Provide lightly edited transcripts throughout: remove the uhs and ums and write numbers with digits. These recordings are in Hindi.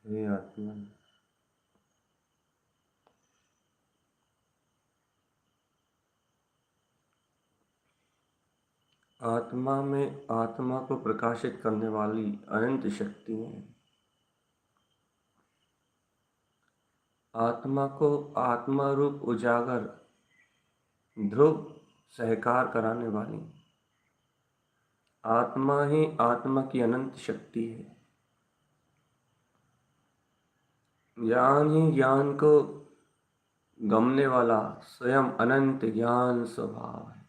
हे आत्मा, आत्मा में आत्मा को प्रकाशित करने वाली अनंत शक्ति है। आत्मा को आत्मा रूप उजागर ध्रुव सहकार कराने वाली आत्मा ही आत्मा की अनंत शक्ति है। ज्ञान ही ज्ञान को गमने वाला स्वयं अनंत ज्ञान स्वभाव है।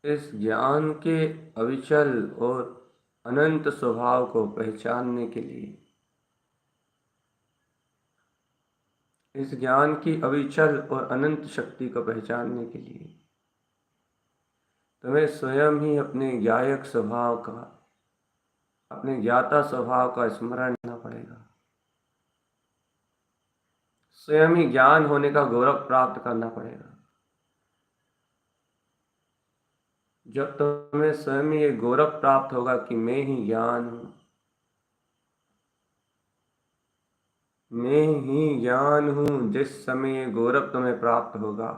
इस ज्ञान के अविचल और अनंत स्वभाव को पहचानने के लिए, इस ज्ञान की अविचल और अनंत शक्ति को पहचानने के लिए तुम्हें स्वयं ही अपने ज्ञायक स्वभाव का, अपने ज्ञाता स्वभाव का स्मरण करना पड़ेगा। स्वयं ही ज्ञान होने का गौरव प्राप्त करना पड़ेगा। जब तुम्हें स्वयं ये गौरव प्राप्त होगा कि मैं ही ज्ञान हूँ, मैं ही ज्ञान हूँ, जिस समय ये गौरव तुम्हें प्राप्त होगा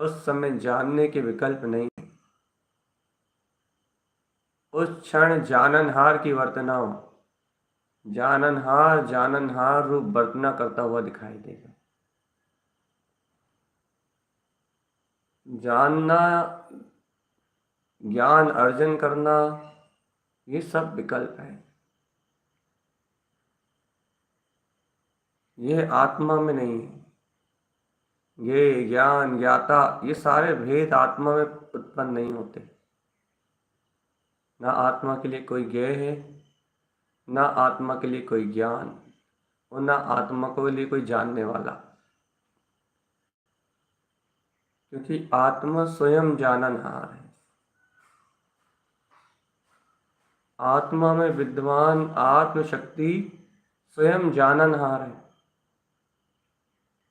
उस समय जानने के विकल्प नहीं है। उस क्षण जाननहार की वर्तना जाननहार रूप वर्तना करता हुआ दिखाई देगा। जानना, ज्ञान अर्जन करना, ये सब विकल्प है। ये आत्मा में नहीं है। ये ज्ञान, ज्ञाता, ये सारे भेद आत्मा में उत्पन्न नहीं होते। ना आत्मा के लिए कोई ज्ञेय है, ना आत्मा के लिए कोई ज्ञान, और ना आत्मा के लिए कोई जानने वाला। क्योंकि आत्मा स्वयं जाननहार है। आत्मा में विद्यमान आत्म शक्ति स्वयं जाननहार है।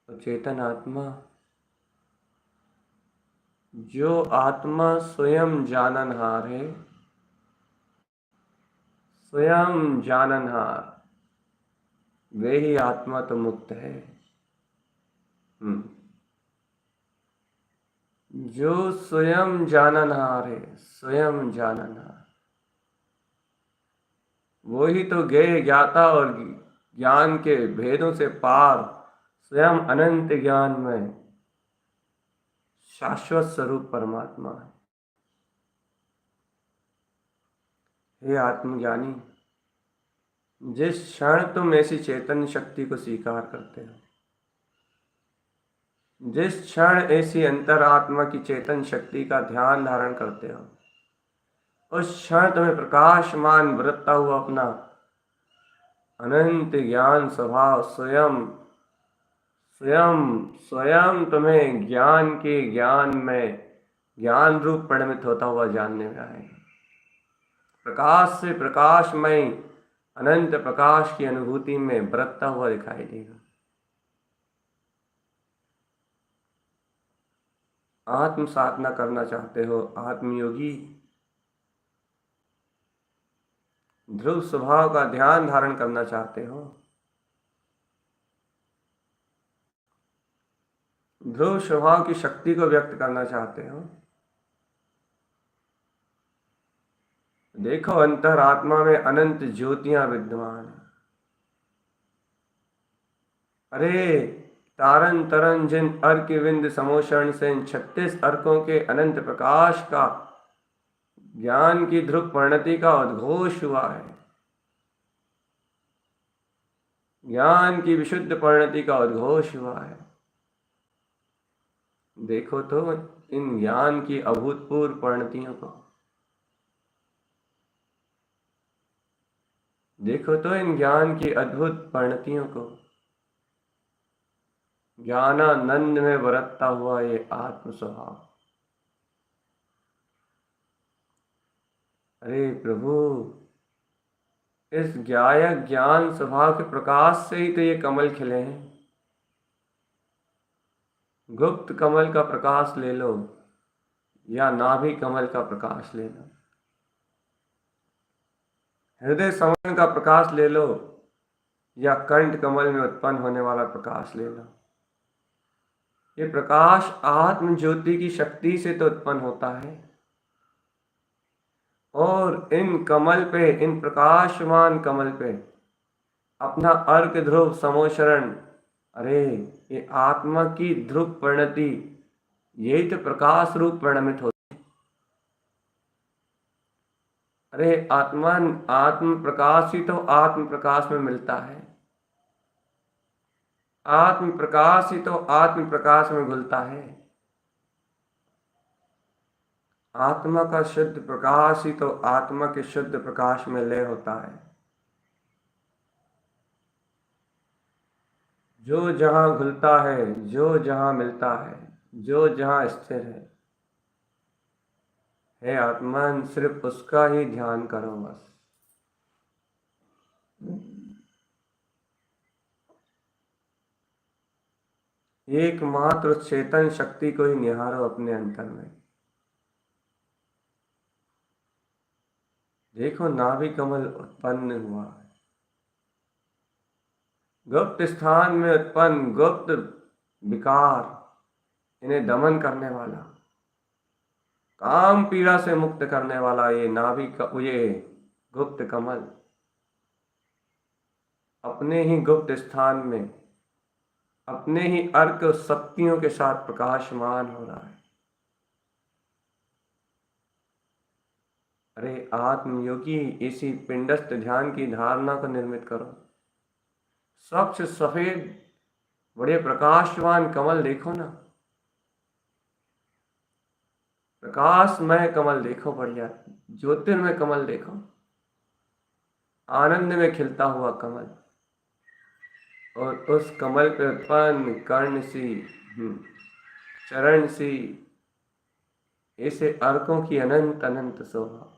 तो चेतन आत्मा, जो आत्मा स्वयं जाननहार है, स्वयं जाननहार, वे ही आत्मा तो मुक्त है। जो स्वयं जाननहार है, स्वयं जाननहार, वो ही तो ज्ञेय, ज्ञाता और ज्ञान के भेदों से पार स्वयं अनंत ज्ञान में शाश्वत स्वरूप परमात्मा है। हे आत्मज्ञानी, जिस क्षण तुम ऐसी चैतन्य शक्ति को स्वीकार करते हो, जिस क्षण ऐसी अंतरात्मा की चेतन शक्ति का ध्यान धारण करते हो, उस क्षण तुम्हें प्रकाशमान बरतता हुआ अपना अनंत ज्ञान स्वभाव स्वयं स्वयं स्वयं तुम्हें ज्ञान के ज्ञान में ज्ञान रूप परिणमित होता हुआ जानने में आए। प्रकाश से प्रकाशमय अनंत प्रकाश की अनुभूति में बरतता हुआ दिखाई देगा। आत्म साधना करना चाहते हो, आत्मयोगी, ध्रुव स्वभाव का ध्यान धारण करना चाहते हो, ध्रुव स्वभाव की शक्ति को व्यक्त करना चाहते हो, देखो अंतरात्मा में अनंत ज्योतियां विद्यमान है। अरे तारन तरन जिन अर्क विंद समोषण से 36 अर्कों के अनंत प्रकाश का ज्ञान की ध्रुव परिणति का उद्घोष हुआ है। ज्ञान की विशुद्ध परिणति का उद्घोष हुआ है। देखो तो इन ज्ञान की अभूतपूर्व परिणतियों को, देखो तो इन ज्ञान की अद्भुत परिणतियों को। ज्ञानानंद में बरतता हुआ ये आत्म स्वभाव। अरे प्रभु, इस ज्ञायक ज्ञान स्वभाव के प्रकाश से ही तो ये कमल खिले हैं। गुप्त कमल का प्रकाश ले लो या नाभि कमल का प्रकाश ले लो, हृदय समन का प्रकाश ले लो या कंठ कमल में उत्पन्न होने वाला प्रकाश ले लो। ये प्रकाश आत्म ज्योति की शक्ति से तो उत्पन्न होता है। और इन कमल पे, इन प्रकाशमान कमल पे अपना अर्क ध्रुव समोशरण, अरे ये आत्मा की ध्रुव परिणति, यही तो प्रकाश रूप परिणमित होती है। अरे आत्म प्रकाश ही तो आत्म प्रकाश में मिलता है। आत्म प्रकाश ही तो आत्म प्रकाश में घुलता है। आत्मा का शुद्ध प्रकाश ही तो आत्मा के शुद्ध प्रकाश में लय होता है। जो जहां घुलता है, जो जहां मिलता है, जो जहां स्थिर है, हे आत्मन, सिर्फ उसका ही ध्यान करो बस। एकमात्र चेतन शक्ति को ही निहारो अपने अंतर में। देखो नाभि कमल उत्पन्न हुआ, गुप्त स्थान में उत्पन्न गुप्त विकार, इन्हें दमन करने वाला, काम पीड़ा से मुक्त करने वाला ये ये गुप्त कमल अपने ही गुप्त स्थान में अपने ही अर्क शक्तियों के साथ प्रकाशमान हो रहा है। अरे आत्मयोगी, इसी पिंडस्थ ध्यान की धारणा को निर्मित करो। स्वच्छ सफेद बड़े प्रकाशवान कमल देखो ना, प्रकाशमय कमल देखो, बढ़िया ज्योतिर्मय कमल देखो, आनंद में खिलता हुआ कमल, और उस कमल पे उत्पन्न कर्ण सी, चरण सी, ऐसे अर्कों की अनंत अनंत शोभा।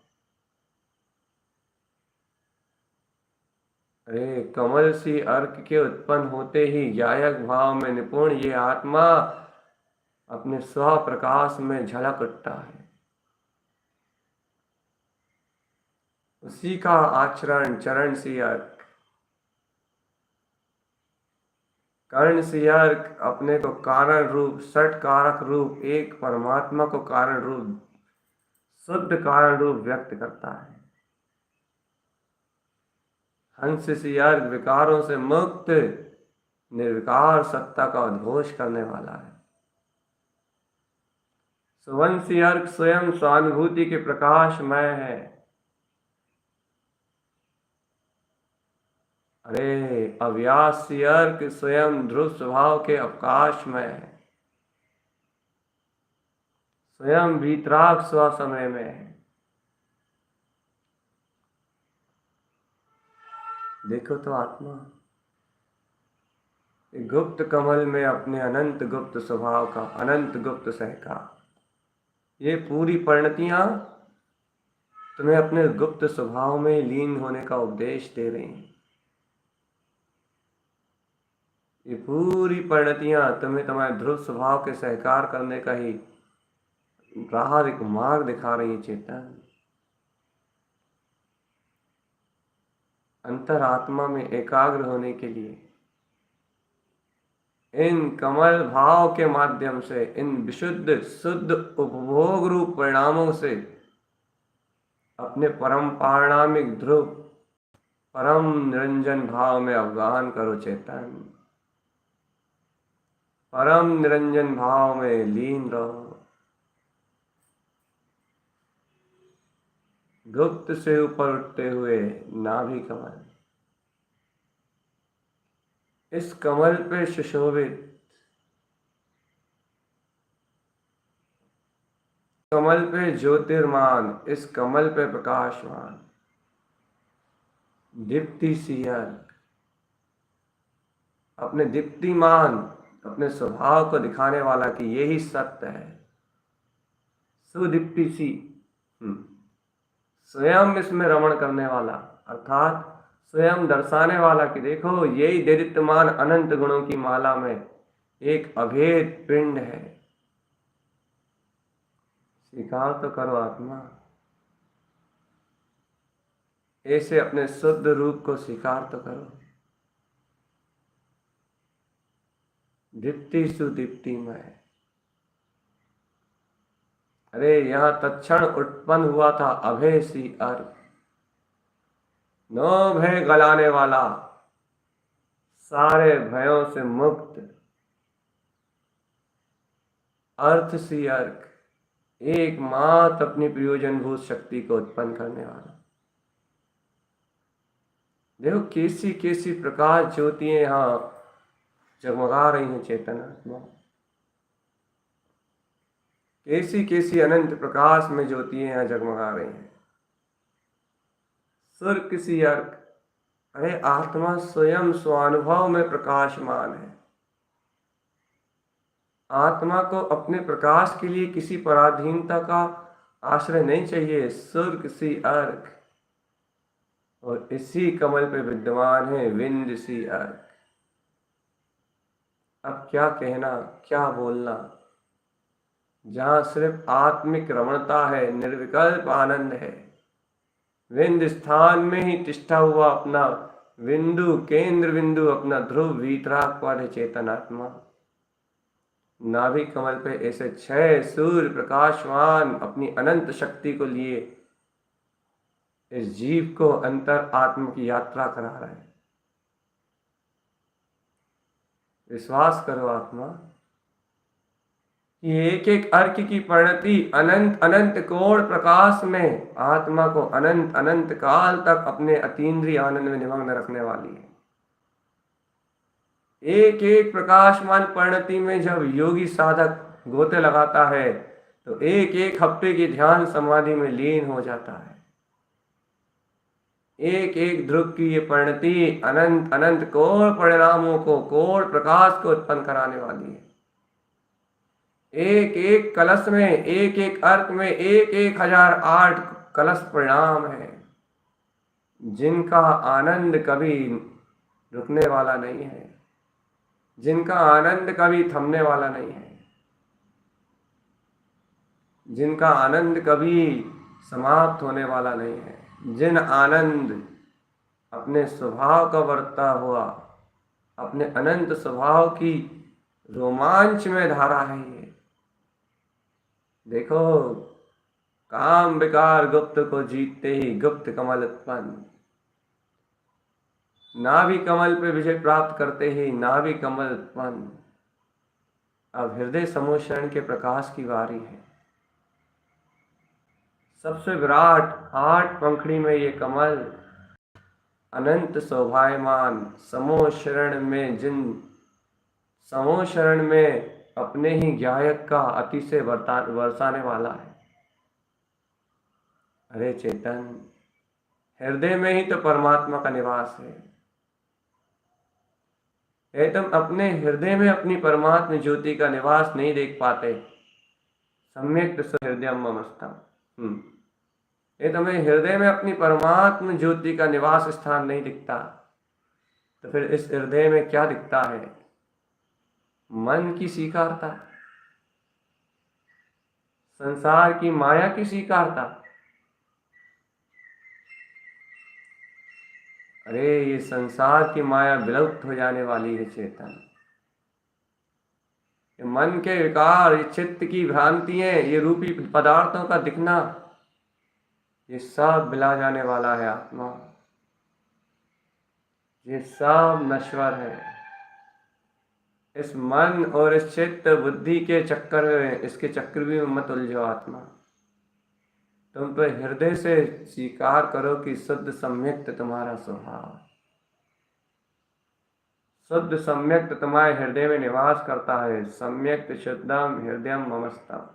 अरे कमल सी अर्क के उत्पन्न होते ही गायक भाव में निपुण ये आत्मा अपने स्व प्रकाश में झलक उठता है। उसी का आचरण चरण सी अर्क, कर्ण सी अर्क अपने को कारण रूप, सट कारक रूप, एक परमात्मा को कारण रूप, शुद्ध कारण रूप व्यक्त करता है। हंस सी अर्क विकारों से मुक्त निर्विकार सत्ता का उद्घोष करने वाला है। सुवंशी अर्क स्वयं स्वानुभूति के प्रकाशमय है। अरे अव्यासी अर्क स्वयं ध्रुव स्वभाव के अवकाशमय है, स्वयं वीतराग स्व समय में है। देखो तो आत्मा गुप्त कमल में अपने अनंत गुप्त स्वभाव का, अनंत गुप्त सहकार, ये पूरी परिणतियां तुम्हें अपने गुप्त स्वभाव में लीन होने का उपदेश दे रही हैं। ये पूरी परिणतियां तुम्हें तुम्हारे ध्रुव स्वभाव के सहकार करने का ही राह, एक मार्ग दिखा रही है। चेतन अंतरात्मा में एकाग्र होने के लिए इन कमल भाव के माध्यम से, इन विशुद्ध शुद्ध उपभोग रूप परिणामों से अपने परम पारणामिक ध्रुव परम निरंजन भाव में अवगाहन करो। चेतन परम निरंजन भाव में लीन रहो। गुप्त से ऊपर उठते हुए नाभि कमल, इस कमल पे सुशोभित, कमल पे ज्योतिर्मान, इस कमल पे प्रकाशमान, दीप्ति सी अर्क, अपने दीप्तिमान, अपने स्वभाव को दिखाने वाला कि यही सत्य है। सुदीप्ति सी, स्वयं इसमें रमण करने वाला, अर्थात स्वयं दर्शाने वाला कि देखो यही दैदित्यमान अनंत गुणों की माला में एक अभेद पिंड है। स्वीकार तो करो आत्मा, ऐसे अपने शुद्ध रूप को स्वीकार तो करो। दीप्ति सुदीप्तिमय। अरे यहां तत्क्षण उत्पन्न हुआ था अभय सी अर्क, नो भय गलाने वाला, सारे भयों से मुक्त अर्थ सी अर्क, एकमात्र अपनी प्रयोजनभूत शक्ति को उत्पन्न करने वाला। देखो कैसी कैसी प्रकाश ज्योतियां यहां जगमगा रही हैं। चेतन आत्मा कैसी कैसी अनंत प्रकाश में ज्योतियां यहां जगमगा रही हैं। सुर किसी अर्क, अरे आत्मा स्वयं स्वानुभव में प्रकाशमान है। आत्मा को अपने प्रकाश के लिए किसी पराधीनता का आश्रय नहीं चाहिए। सुर किसी अर्क, और इसी कमल पे विद्यमान है विंद सी अर्क। अब क्या कहना, क्या बोलना, जहां सिर्फ आत्मिक रमणता है, निर्विकल्प आनंद है। विंद स्थान में ही तिष्ठा हुआ अपना बिंदु, केंद्र बिंदु, अपना ध्रुव वीतराग पर है चेतन आत्मा। नाभि कमल पे ऐसे 6 सूर्य प्रकाशवान अपनी अनंत शक्ति को लिए इस जीव को अंतर आत्म की यात्रा करा रहे हैं। विश्वास करो आत्मा कि एक एक अर्क की परिणति अनंत अनंत कोण प्रकाश में आत्मा को अनंत अनंत काल तक अपने अतीन्द्रिय आनंद में निमग्न रखने वाली है। एक एक प्रकाशमान परिणति में जब योगी साधक गोते लगाता है तो एक एक हफ्ते की ध्यान समाधि में लीन हो जाता है। एक एक ध्रुव की ये परिणति अनंत अनंत कोण परिणामों को, कोण प्रकाश को उत्पन्न कराने वाली है। एक एक कलश में, एक एक अर्क में 1,1008 कलश परिणाम है, जिनका आनंद कभी रुकने वाला नहीं है, जिनका आनंद कभी थमने वाला नहीं है, जिनका आनंद कभी समाप्त होने वाला नहीं है, जिन आनंद अपने स्वभाव का वर्ता हुआ, अपने अनंत स्वभाव की रोमांच में धारा है ये। देखो, काम विकार गुप्त को जीतते ही गुप्त कमल उत्पन्न, नाभि कमल पे विजय प्राप्त करते ही नाभि कमल उत्पन्न। अब हृदय समोषण के प्रकाश की बारी है। सबसे विराट 8 पंखड़ी में ये कमल अनंत शोभायमान समोशरण में, जिन समोशरण में अपने ही गायक का अतिशय बरसाने वाला है। अरे चेतन, हृदय में ही तो परमात्मा का निवास है। तुम अपने हृदय में अपनी परमात्मा ज्योति का निवास नहीं देख पाते। सम्यक हृदय ममस्तम, ये तुम्हें हृदय में अपनी परमात्मा ज्योति का निवास स्थान नहीं दिखता, तो फिर इस हृदय में क्या दिखता है? मन की स्वीकारता, संसार की माया की स्वीकारता। अरे ये संसार की माया विलुप्त हो जाने वाली है चेतन। ये मन के विकार, ये चित्त की भ्रांतियां, ये रूपी पदार्थों का दिखना, ये सब मिला जाने वाला है आत्मा। ये सब नश्वर है। इस मन और इस चित्त बुद्धि के चक्कर में, इसके चक्रव्यूह में मत उलझो आत्मा। तुम तो हृदय से स्वीकार करो कि शुद्ध सम्यक्त तुम्हारा स्वभाव, शुद्ध सम्यक्त तुम्हारे हृदय में निवास करता है। सम्यक्त शुद्धम हृदयम ममस्तम।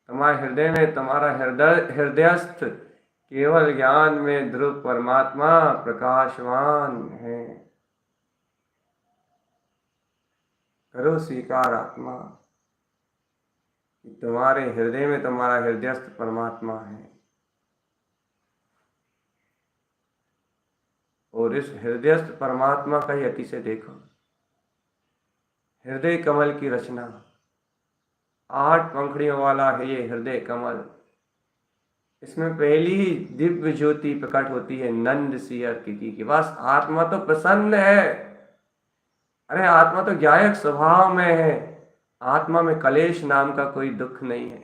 तुम्हारे हृदय में तुम्हारा हृदयस्थ केवल ज्ञान में ध्रुव परमात्मा प्रकाशवान है। करो स्वीकार आत्मा, तुम्हारे हृदय में तुम्हारा हृदयस्थ परमात्मा है। और इस हृदयस्थ परमात्मा का ही अति से देखो। हृदय कमल की रचना, 8 पंखड़ियों वाला है ये हृदय कमल। इसमें पहली ही दिव्य ज्योति प्रकट होती है नंद सी अर्क की बस आत्मा तो प्रसन्न है। अरे आत्मा तो गायक स्वभाव में है। आत्मा में कलेश नाम का कोई दुख नहीं है।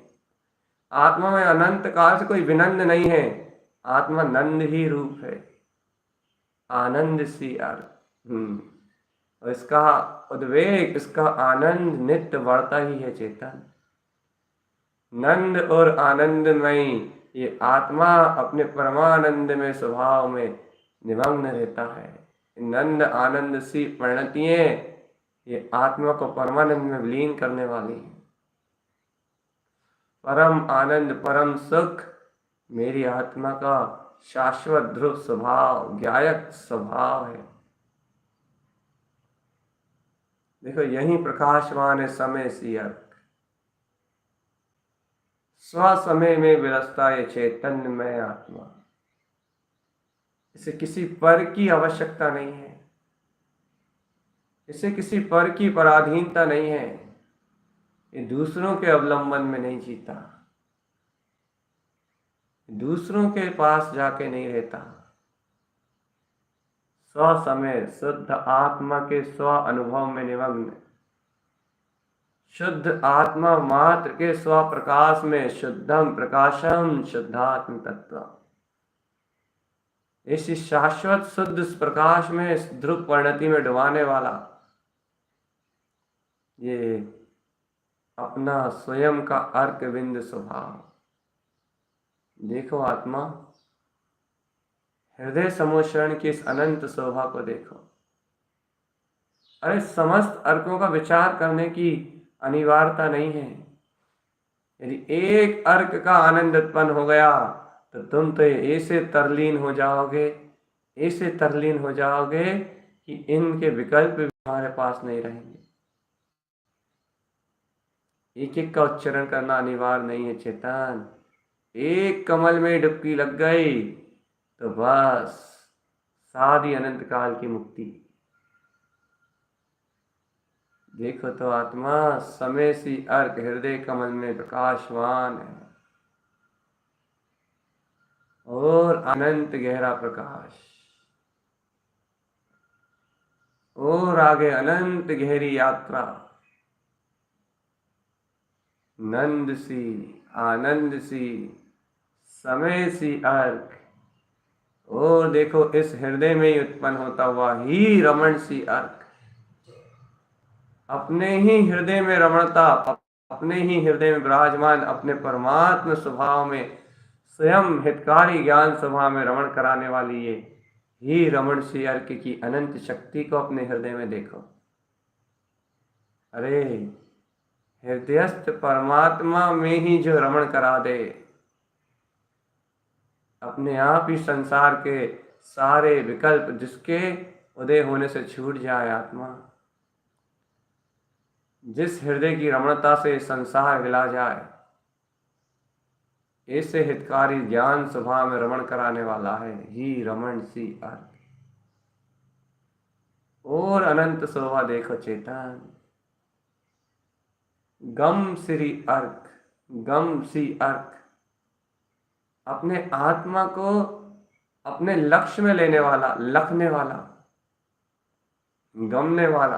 आत्मा में अनंत काल से कोई विनंद नहीं है। आत्मा नंद ही रूप है, आनंद सी अर्क। और इसका उद्वेग, इसका आनंद नित्य बढ़ता ही है चेतन। नंद और आनंदमयी ये आत्मा अपने परमानंद में स्वभाव में निमग्न रहता है। नंद आनंद सी परिणतियां ये आत्मा को परमानंद में विलीन करने वाली है। परम आनंद, परम सुख मेरी आत्मा का शाश्वत ध्रुव स्वभाव, गायक स्वभाव है। देखो यही प्रकाशवान है समय सी अर्क। स्वसमय में विरसता ये चैतन्यमय आत्मा। इसे किसी पर की आवश्यकता नहीं है, इसे किसी पर की पराधीनता नहीं है। ये दूसरों के अवलंबन में नहीं जीता, दूसरों के पास जाके नहीं रहता। स्व समय शुद्ध आत्मा के स्व अनुभव में निमग्न। शुद्ध आत्मा मात्र के स्वप्रकाश में शुद्धम प्रकाशम शुद्धात्म तत्व, इस शाश्वत शुद्ध प्रकाश में ध्रुव परिणति में डुबाने वाला ये अपना स्वयं का अर्क बिंद स्वभाव। देखो आत्मा, हृदय समोषण की इस अनंत शोभा को देखो। अरे समस्त अर्कों का विचार करने की अनिवार्यता नहीं है। यदि एक अर्क का आनंद उत्पन्न हो गया तो तुम तो ऐसे तरलीन हो जाओगे, ऐसे तरलीन हो जाओगे कि इनके विकल्प भी हमारे पास नहीं रहेंगे। एक एक का उच्चारण करना अनिवार्य नहीं है चेतन। एक कमल में डुबकी लग गई तो बस सारी अनंत काल की मुक्ति। देखो तो आत्मा, समय सी अर्क हृदय कमल में प्रकाशवान है और अनंत गहरा प्रकाश, और आगे अनंत गहरी यात्रा, नंद सी आनंद सी समय सी अर्क। और देखो इस हृदय में ही उत्पन्न होता हुआ ही रमण सी अर्क, अपने ही हृदय में रमणता, अपने ही हृदय में विराजमान अपने परमात्म स्वभाव में स्वयं हितकारी ज्ञान स्वभाव में रमण कराने वाली ये ही रमण सी अर्क की अनंत शक्ति को अपने हृदय में देखो। अरे हृदयस्थ परमात्मा में ही जो रमण करा दे, अपने आप ही संसार के सारे विकल्प जिसके उदय होने से छूट जाए आत्मा। जिस हृदय की रमणता से संसार हिला जाए, ऐसे हितकारी ज्ञान स्वभाव में रमण कराने वाला है ही रमण सी अर्क। और अनंत शोभा देखो चेतन, गम श्री अर्क, गम सी अर्क, अपने आत्मा को अपने लक्ष्य में लेने वाला, लखने वाला, गमने वाला,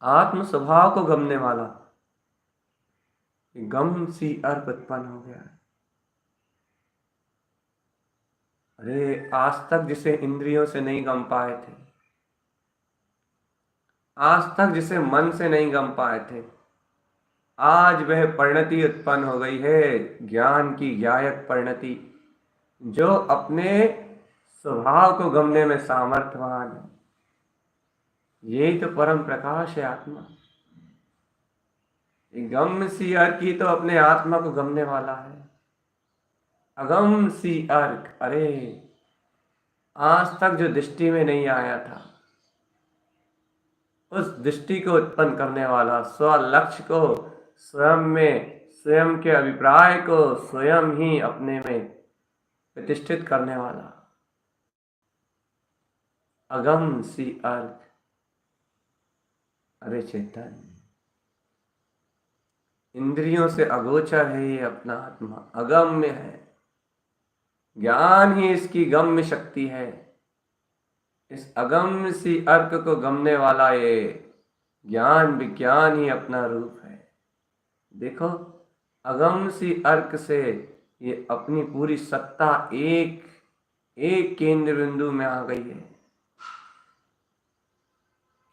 आत्म स्वभाव को गमने वाला गम सी अर्क उत्पन्न हो गया है। अरे आज तक जिसे इंद्रियों से नहीं गम पाए थे, आज तक जिसे मन से नहीं गम पाए थे, आज वह परिणति उत्पन्न हो गई है, ज्ञान की ज्ञायक परिणति, जो अपने स्वभाव को गमने में सामर्थ्यवान है। यही तो परम प्रकाश है आत्मा। गम सी अर्क ही तो अपने आत्मा को गमने वाला है। अगम सी अर्क, अरे आज तक जो दृष्टि में नहीं आया था, उस दृष्टि को उत्पन्न करने वाला, स्व लक्ष्य को स्वयं में, स्वयं के अभिप्राय को स्वयं ही अपने में प्रतिष्ठित करने वाला अगम सी अर्क। अरे चेतन, इंद्रियों से अगोचर है ये अपना आत्मा, अगम्य है। ज्ञान ही इसकी गम्य शक्ति है। इस अगम्य सी अर्क को गमने वाला ये ज्ञान विज्ञान ही अपना रूप है। देखो अगम सी अर्क से ये अपनी पूरी सत्ता एक एक केंद्र बिंदु में आ गई है,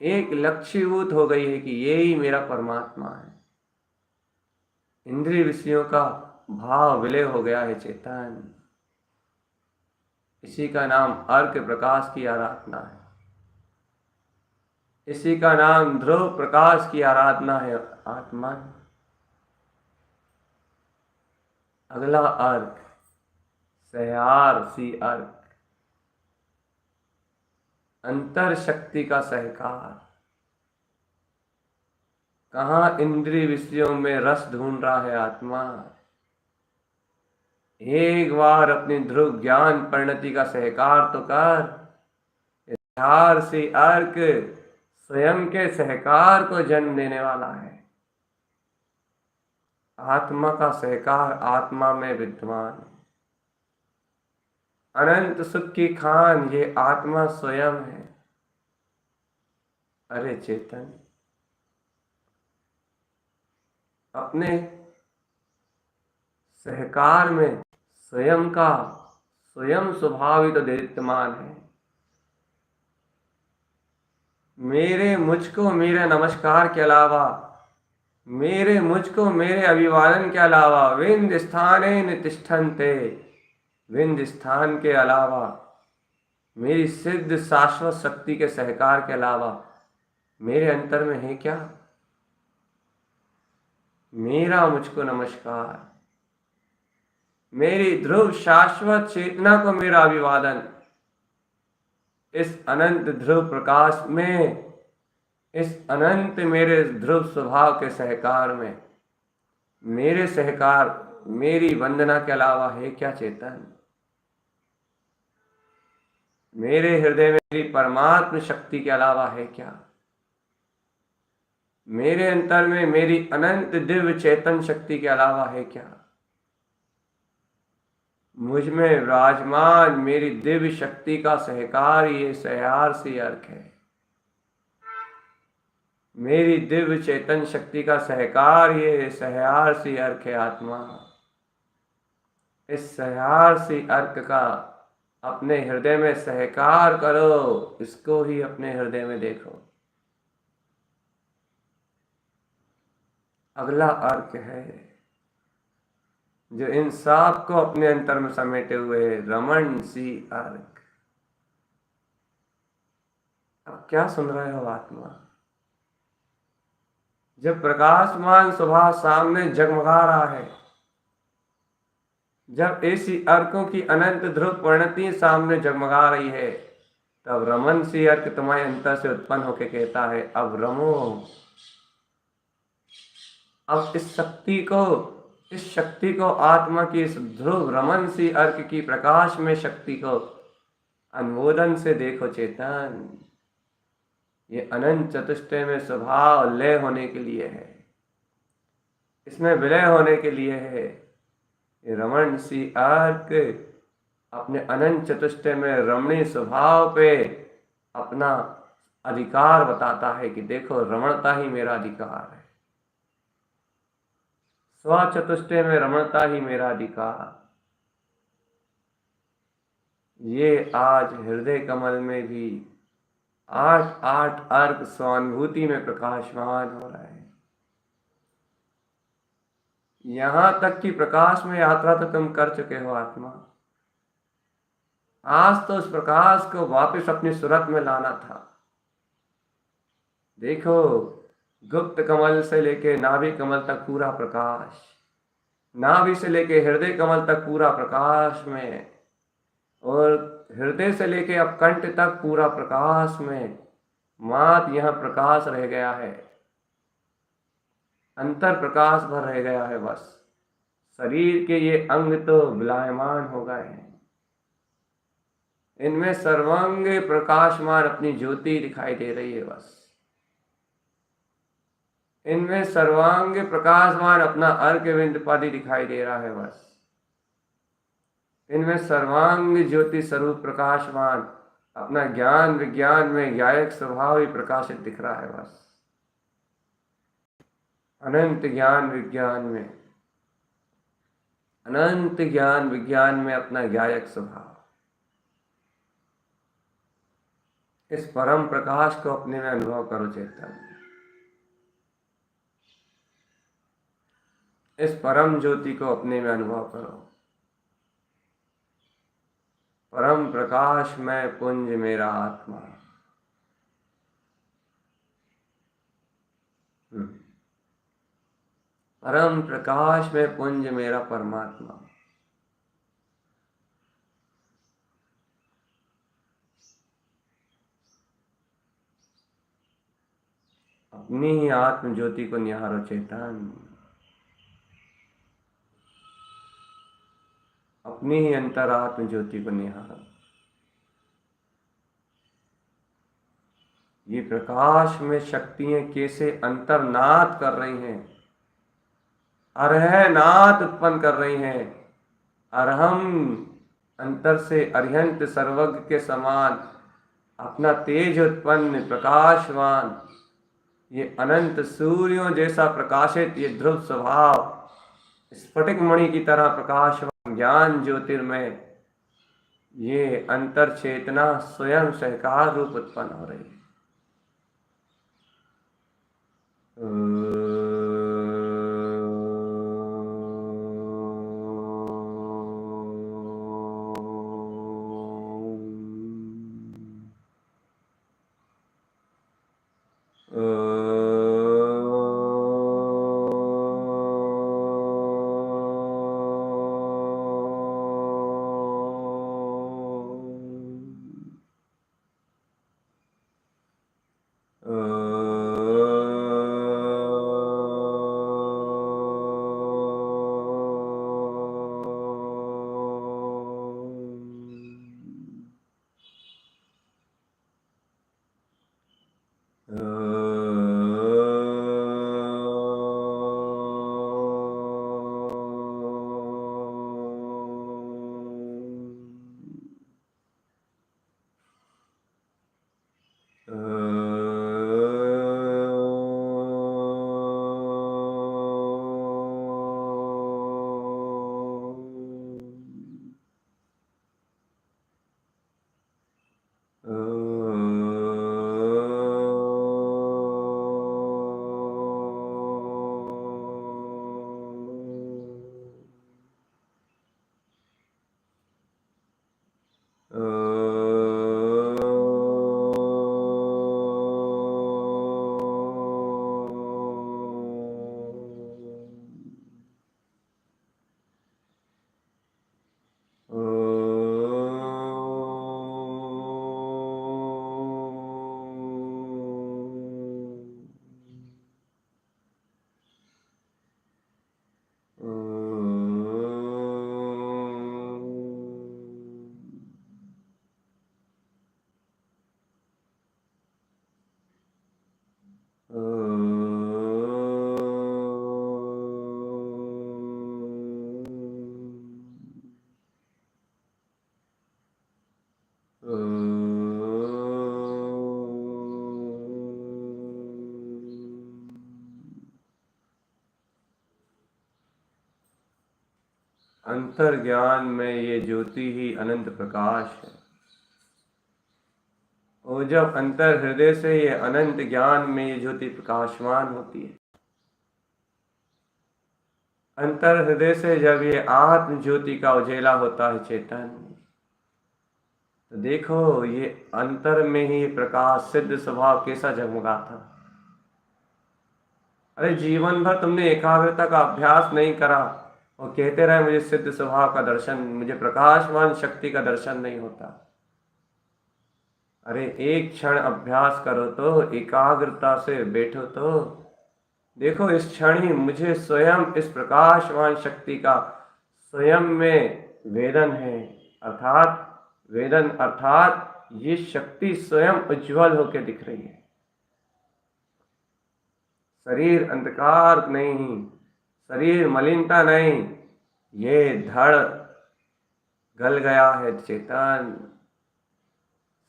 एक लक्ष्यभूत हो गई है कि यही मेरा परमात्मा है। इंद्रिय विषयों का भाव विलय हो गया है चेतन। इसी का नाम अर्क प्रकाश की आराधना है, इसी का नाम ध्रुव प्रकाश की आराधना है आत्मा। अगला अर्क सहयार सी अर्क, अंतर शक्ति का सहकार। कहाँ इंद्रिय विषयों में रस ढूंढ रहा है आत्मा, एक बार अपनी ध्रुव ज्ञान परिणति का सहकार तो कर। सहयार सी अर्क स्वयं के सहकार को जन्म देने वाला है। आत्मा का सहकार आत्मा में विद्यमान है। अनंत सुख की खान ये आत्मा स्वयं है। अरे चेतन, अपने सहकार में स्वयं का स्वयं स्वभाव ही तो दीप्तमान है। मेरे मुझको मेरे नमस्कार के अलावा, मेरे मुझको मेरे अभिवादन के अलावा, विंद स्थाने नितिष्ठन्ते, विंद स्थान के अलावा, मेरी सिद्ध शाश्वत शक्ति के सहकार के अलावा मेरे अंतर में है क्या? मेरा मुझको नमस्कार, मेरी ध्रुव शाश्वत चेतना को मेरा अभिवादन। इस अनंत ध्रुव प्रकाश में, इस अनंत मेरे ध्रुव स्वभाव के सहकार में मेरे सहकार, मेरी वंदना के अलावा है क्या चेतन? मेरे हृदय में मेरी परमात्म शक्ति के अलावा है क्या? मेरे अंतर में मेरी अनंत दिव्य चेतन शक्ति के अलावा है क्या? मुझ में विराजमान मेरी दिव्य शक्ति का सहकार ये सहयार्षी अर्क है। मेरी दिव्य चेतन शक्ति का सहकार ये सहयार्षी अर्क है आत्मा। इस सहयार्षी अर्क का अपने हृदय में सहकार करो, इसको ही अपने हृदय में देखो। अगला अर्क है जो इन सब को अपने अंतर में समेटे हुए है, रमण सी अर्क। अब क्या सुन रहे हो आत्मा? जब प्रकाशमान स्वभाव सामने जगमगा रहा है, जब ऐसी अर्कों की अनंत ध्रुव परिणति सामने जगमगा रही है, तब रमन सी अर्क तुम्हारे अंतर से उत्पन्न होकर कहता है, अब रमो, अब इस शक्ति को आत्मा की इस ध्रुव रमन सी अर्क की प्रकाश में शक्ति को अनुमोदन से देखो चेतन। ये अनंत चतुष्टय में स्वभाव लय होने के लिए है, इसमें विलय होने के लिए है। ये रमण सी अर्क अपने अनंत चतुष्टय में रमणीय स्वभाव पे अपना अधिकार बताता है कि देखो रमणता ही मेरा अधिकार है, स्व चतुष्टय में रमणता ही मेरा अधिकार। ये आज हृदय कमल में भी 8 अर्क स्वानुभूति में प्रकाशमान हो रहा है। यहां तक कि प्रकाश में यात्रा तो तुम कर चुके हो आत्मा। आज तो उस प्रकाश को वापस अपनी सूरत में लाना था। देखो, गुप्त कमल से लेके नाभि कमल तक पूरा प्रकाश, नाभि से लेके हृदय कमल तक पूरा प्रकाश में, और हृदय से लेके अब कंठ तक पूरा प्रकाश में। मात्र यह प्रकाश रह गया है, अंतर प्रकाश भर रह गया है बस। शरीर के ये अंग तो विलायमान हो गए हैं, इनमें सर्वांग प्रकाशमान अपनी ज्योति दिखाई दे रही है बस। इनमें सर्वांग प्रकाशमान अपना अर्क विंद पादी दिखाई दे रहा है बस। इनमें सर्वांग ज्योति स्वरूप प्रकाशमान अपना ज्ञान विज्ञान में ज्ञायक स्वभाव ही प्रकाशित दिख रहा है बस। अनंत ज्ञान विज्ञान में, अनंत ज्ञान विज्ञान में अपना ज्ञायक स्वभाव, इस परम प्रकाश को अपने में अनुभव करो चेतन। इस परम ज्योति को अपने में अनुभव करो। परम प्रकाश में पुंज मेरा आत्मा। परम प्रकाश में पुंज मेरा परमात्मा। अपनी ही आत्म ज्योति को निहारो चेतन। अपनी ही अंतरात्म ज्योति को निहारो। ये प्रकाश में शक्तियां कैसे अंतर्नाद कर रही हैं, अरहनाद उत्पन्न कर रही हैं। अरहम अंतर से अरिहंत सर्वज्ञ के समान अपना तेज उत्पन्न प्रकाशवान ये अनंत सूर्यों जैसा प्रकाशित ये ध्रुव स्वभाव, स्फटिक मणि की तरह प्रकाशवान ज्ञान ज्योतिर्मय, ये अंतर चेतना स्वयं सहकार रूप उत्पन्न हो रही है। अंतर ज्ञान में ये ज्योति ही अनंत प्रकाश है। और जब अंतर हृदय से ये अनंत ज्ञान में ये ज्योति प्रकाशमान होती है, अंतर हृदय से जब ये आत्म ज्योति का उजेला होता है चेतन, तो देखो ये अंतर में ही प्रकाश सिद्ध स्वभाव कैसा जगमगा था। अरे जीवन भर तुमने एकाग्रता का अभ्यास नहीं करा और कहते रहे मुझे सिद्ध स्वभाव का दर्शन, मुझे प्रकाशमान शक्ति का दर्शन नहीं होता। अरे एक क्षण अभ्यास करो तो, एकाग्रता से बैठो तो देखो इस क्षण ही मुझे स्वयं इस प्रकाशमान शक्ति का स्वयं में वेदन है। अर्थात वेदन अर्थात ये शक्ति स्वयं उज्जवल होकर दिख रही है। शरीर अंधकार नहीं, शरीर मलिनता नहीं, ये धड़ गल गया है चेतन,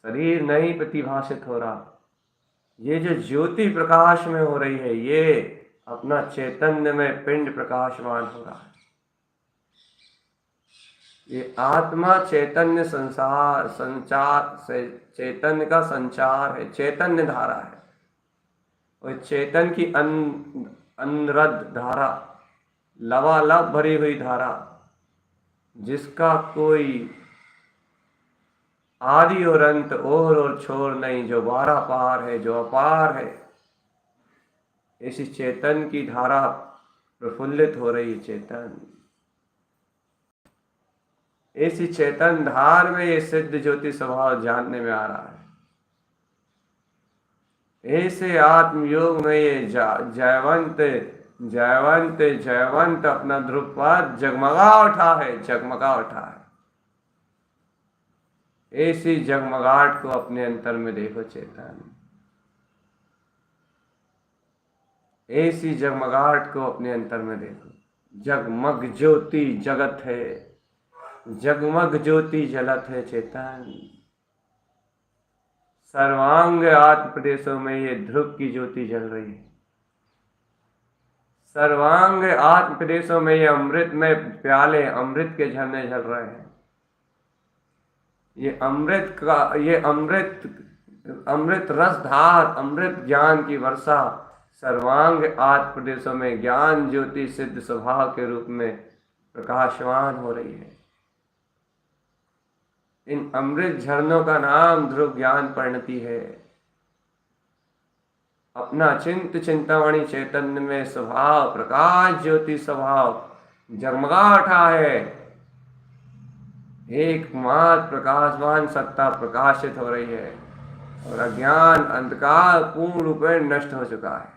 शरीर नहीं प्रतिभाषित हो रहा। ये जो ज्योति प्रकाश में हो रही है ये अपना चैतन्य में पिंड प्रकाशमान हो रहा है। ये आत्मा चैतन्य संसार संचार से चैतन्य का संचार है, चैतन्य धारा है। और चेतन की अनरद धारा, लवालब भरी हुई धारा, जिसका कोई आदि और अंत और छोर नहीं, जो बारह पार है, जो अपार है, ऐसी चेतन की धारा प्रफुल्लित हो रही है। चेतन ऐसी चेतन धार में ये सिद्ध ज्योति स्वभाव जानने में आ रहा है। ऐसे आत्मयोग में ये जयवंत जयवंत जयवंत अपना ध्रुवपद जगमगा उठा है, जगमगा उठा है। ऐसी जगमगाहट को अपने अंतर में देखो चेतन, ऐसी जगमगाहट को अपने अंतर में देखो। जगमग ज्योति जगत है, जगमग ज्योति जलत है चेतन। सर्वांग आत्म प्रदेशों में ये ध्रुव की ज्योति जल रही है। सर्वांग आत्म प्रदेशों में ये अमृत में प्याले, अमृत के झरने झल रहे हैं। ये अमृत रस धार, अमृत ज्ञान की वर्षा सर्वांग आत्म प्रदेशों में ज्ञान ज्योति सिद्ध स्वभाव के रूप में प्रकाशवान हो रही है। इन अमृत झरनों का नाम ध्रुव ज्ञान परिणति है। अपना चिंतामणि चैतन्य में स्वभाव प्रकाश ज्योति स्वभाव जगमगा उठा है। एकमात्र प्रकाशवान सत्ता प्रकाशित हो रही है और अज्ञान अंधकार पूर्ण रूप में नष्ट हो चुका है।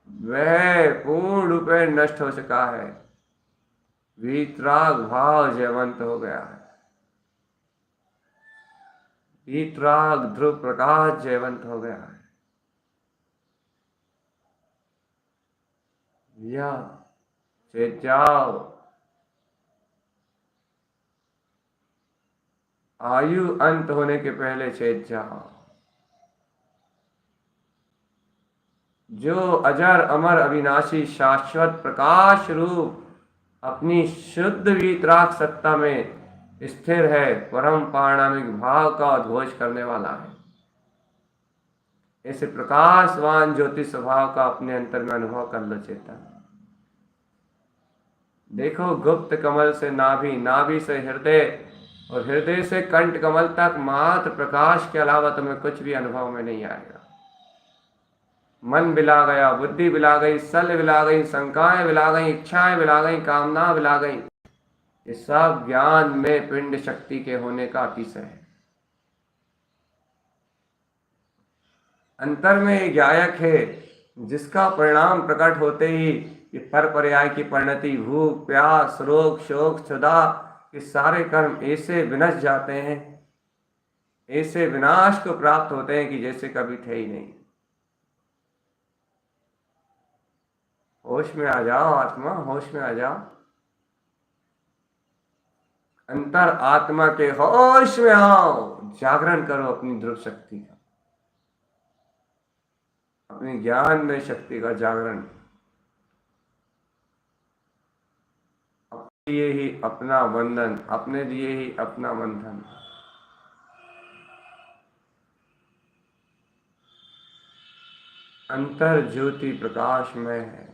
वह पूर्ण रूप में नष्ट हो चुका है। वीतराग भाव जयवंत हो गया है। वीतराग ध्रुव प्रकाश जयवंत हो गया है। या चेत जाओ, आयु अंत होने के पहले चेत जाओ। जो अजर अमर अविनाशी शाश्वत प्रकाश रूप अपनी शुद्ध वीतराग सत्ता में स्थिर है, परम पारणामिक भाव का उद्घोष करने वाला है। ऐसे प्रकाशवान ज्योति स्वभाव का अपने अंतर में अनुभव कर लो चेतन। देखो, गुप्त कमल से नाभि, नाभि से हृदय और हृदय से कंठ कमल तक मात्र प्रकाश के अलावा तुम्हें कुछ भी अनुभव में नहीं आएगा। मन बिला गया, बुद्धि बिला गई, सल बिला गई, शंकाएं बिला गई, इच्छाएं बिला गई, कामना बिला गई। ये सब ज्ञान में पिंड शक्ति के होने का अतिशय है। अंतर में एक गायक है जिसका परिणाम प्रकट होते ही ये पर पर्याय की परिणति, भूख प्यास रोग शोक क्षुधा, ये सारे कर्म ऐसे विनश जाते हैं, ऐसे विनाश को प्राप्त होते हैं कि जैसे कभी थे ही नहीं। होश में आ जाओ आत्मा, होश में आ जाओ। अंतर आत्मा के होश में आओ, जागरण करो अपनी ध्रुव शक्ति का, अपनी ज्ञान में शक्ति का जागरण। अपने लिए ही अपना बंधन, अपने लिए ही अपना बंधन। अंतर ज्योति प्रकाश में है।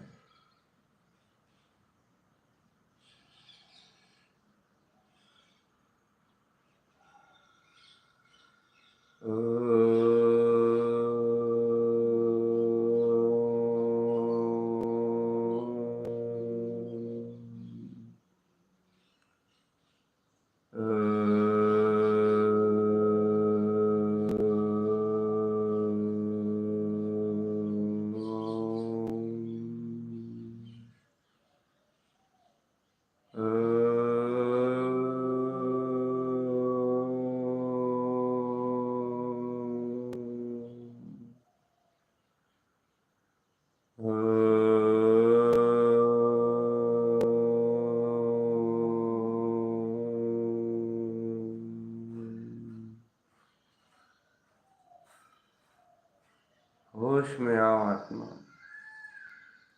होश में आओ आत्मा।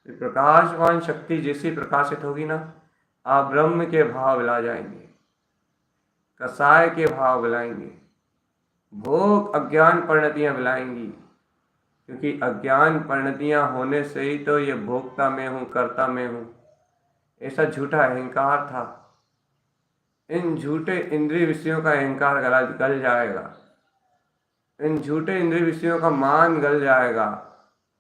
प्रकाशवान शक्ति जैसी प्रकाशित होगी ना, आप ब्रह्म के भाव मिला जाएंगे, कसाय के भाव मिलाएंगे, भोग अज्ञान परिणतियां मिलाएंगी। क्योंकि अज्ञान परिणतियां होने से ही तो ये भोक्ता में हूं, कर्ता में हूं, ऐसा झूठा अहंकार था। इन झूठे इंद्रिय विषयों का अहंकार गल जाएगा, इन झूठे इंद्रिय विषयों का मान गल जाएगा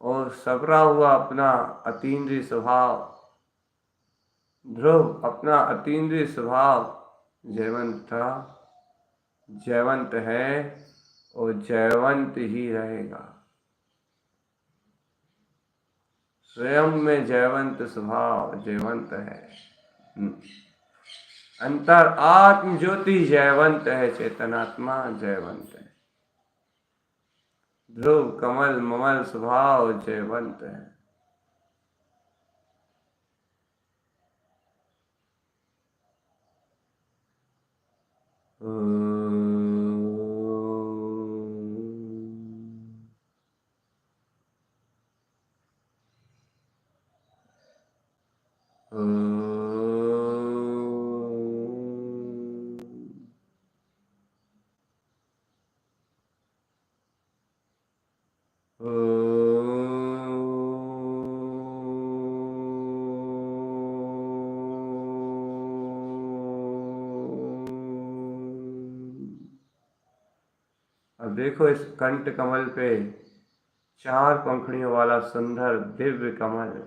और सबरा हुआ अपना अतीन्द्रिय स्वभाव ध्रुव, अपना अतीन्द्रिय स्वभाव जयवंत था, जयवंत है और जयवंत ही रहेगा। स्वयं में जयवंत स्वभाव जयवंत है। अंतर आत्म ज्योति जयवंत है, चेतनात्मा जयवंत है। ध्रुव कमल ममल स्वभाव जयवंत है। अब देखो इस कंठ कमल पे 4 पंखुड़ियों वाला सुंदर दिव्य कमल,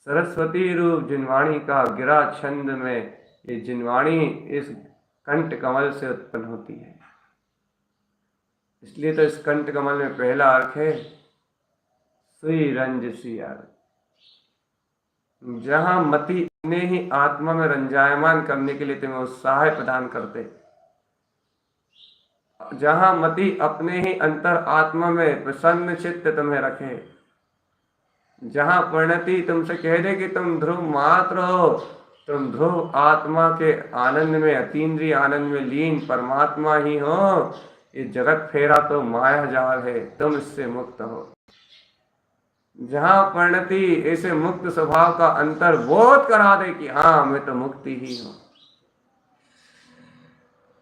सरस्वती रूप जिनवाणी का गिरा छंद में ये जिनवाणी इस कंठ कमल से उत्पन्न होती है। इसलिए तो इस कंठ कमल में पहला अर्थ है सुई रंज सी अर्थ, जहां मति अपने ही आत्मा में रंजायमान करने के लिए तुम्हें उत्साह प्रदान करते, जहां मति अपने ही अंतर आत्मा में प्रसन्न चित्त तुम्हें रखे, जहां परिणति तुमसे कह दे कि तुम ध्रुव मात्र हो, तुम ध्रुव आत्मा के आनंद में, अतीन्द्रिय आनंद में लीन परमात्मा ही हो, ये जगत फेरा तो माया जाल है, तुम इससे मुक्त हो। जहां परिणति ऐसे मुक्त स्वभाव का अंतर बोध करा दे कि हाँ मैं तो मुक्ति ही हूं,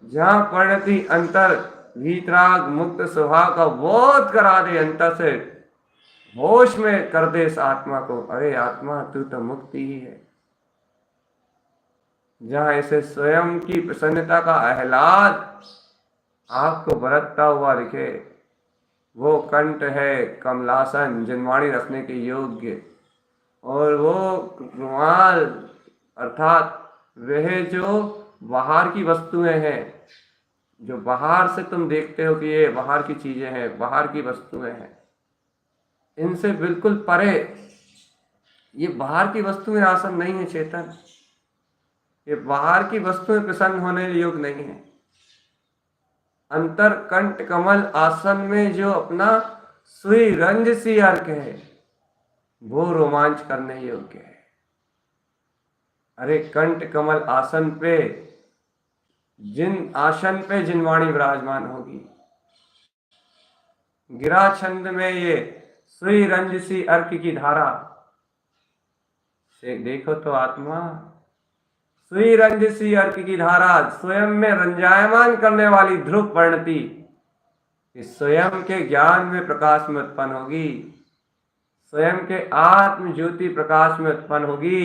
जहां परिणति अंतर वीतराग मुक्त स्वभाव का बोध करा दे, अंतर से होश में कर दे इस आत्मा को, अरे आत्मा तू तो मुक्ति ही है। जहां ऐसे स्वयं की प्रसन्नता का आह्लाद आपको बरतता हुआ दिखे, वो कंठ है कमलासन जिनवाणी रखने के योग्य, और वो रुमाल अर्थात वह जो बाहर की वस्तुएं हैं, जो बाहर से तुम देखते हो कि ये बाहर की चीजें हैं, बाहर की वस्तुएं हैं, इनसे बिल्कुल परे, ये बाहर की वस्तुएं आसन नहीं है चेतन, ये बाहर की वस्तुएं प्रसन्न होने योग्य नहीं है। अंतर कंठ कमल आसन में जो अपना सुई रंज सी अर्क है, वो रोमांच करने योग्य है। अरे कंठ कमल आसन पे, जिन आसन पे जिनवाणी विराजमान होगी, गिरा छंद में ये सुई रंज सी अर्क की धारा से देखो तो आत्मा, सुई रंज सी अर्क की धारा स्वयं में रंजायमान करने वाली ध्रुव परिणति स्वयं के ज्ञान में प्रकाश में उत्पन्न होगी, स्वयं के आत्म ज्योति प्रकाश में उत्पन्न होगी,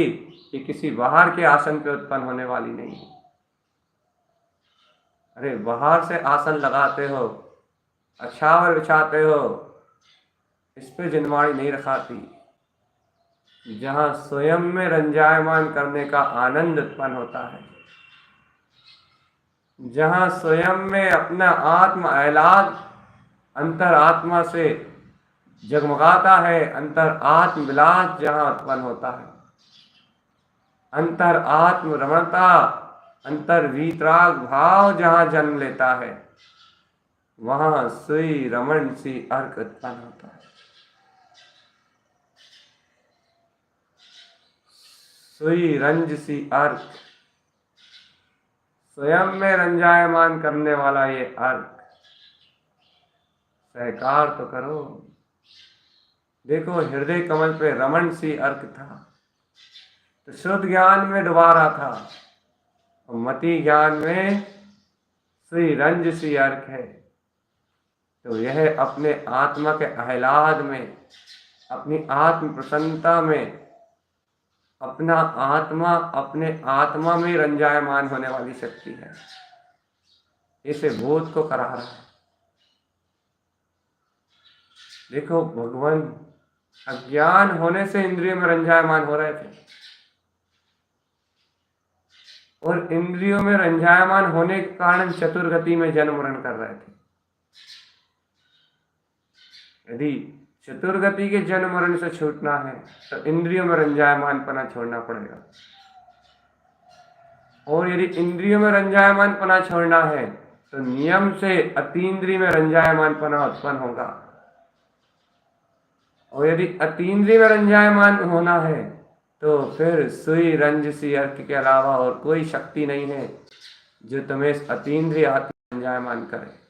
ये किसी बाहर के आसन पे उत्पन्न होने वाली नहीं है। अरे बाहर से आसन लगाते हो, अछावर बिछाते हो, इस पे जिनवाणी नहीं रखाती। जहां स्वयं में रंजायमान करने का आनंद उत्पन्न होता है, जहां स्वयं में अपना आत्म आह्लाद अंतर आत्मा से जगमगाता है, अंतर आत्म विलास जहां उत्पन्न होता है, अंतर आत्म रमणता, अंतर वीतराग भाव जहां जन्म लेता है, वहां सुई रमण सी अर्क उत्पन्न होता है। सुई रंज सी अर्क, स्वयं में रंजायमान करने वाला ये अर्क, सहकार तो करो। देखो हृदय कमल पे रमण सी अर्क था, तो शुद्ध ज्ञान में डुबा रहा था, और मति ज्ञान में सुई रंज सी अर्क है, तो यह अपने आत्मा के आह्लाद में, अपनी आत्म प्रसन्नता में, अपना आत्मा अपने आत्मा में रंजायमान होने वाली शक्ति है, इसे बोध को करा रहा है। देखो भगवान अज्ञान होने से इंद्रियों में रंजायमान हो रहे थे, और इंद्रियों में रंजायमान होने के कारण चतुर्गति में जन्म मरण कर रहे थे। यदि चतुर्गति के जन्म मरण से छूटना है तो इंद्रियों में रंजायमान पना छोड़ना पड़ेगा, और यदि इंद्रियों में रंजायमान पना छोड़ना है तो नियम से अतीन्द्रिय में रंजायमान पना उत्पन्न होगा, और यदि अतीन्द्रिय में रंजायमान होना है तो फिर सुई रंज सी अर्क के अलावा और कोई शक्ति नहीं है जो तुम्हें अतीन्द्रिय आत्मा रंजायमान करे।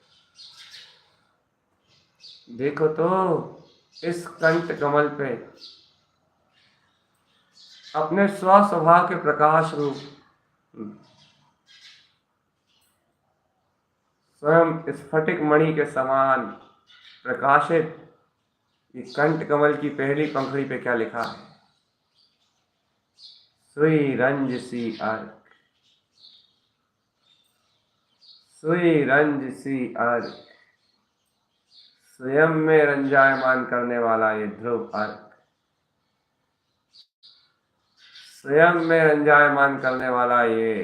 देखो तो इस कंठ कमल पे अपने स्वस्वभाव के प्रकाश रूप स्वयं स्फटिक मणि के समान प्रकाशित ये कंठ कमल की पहली पंखुड़ी पे क्या लिखा है? सुई रंज सी अर्क, सुई रंज सी अर्क, स्वयं में रंजायमान करने वाला ये ध्रुव अर्क, स्वयं में रंजायमान करने वाला ये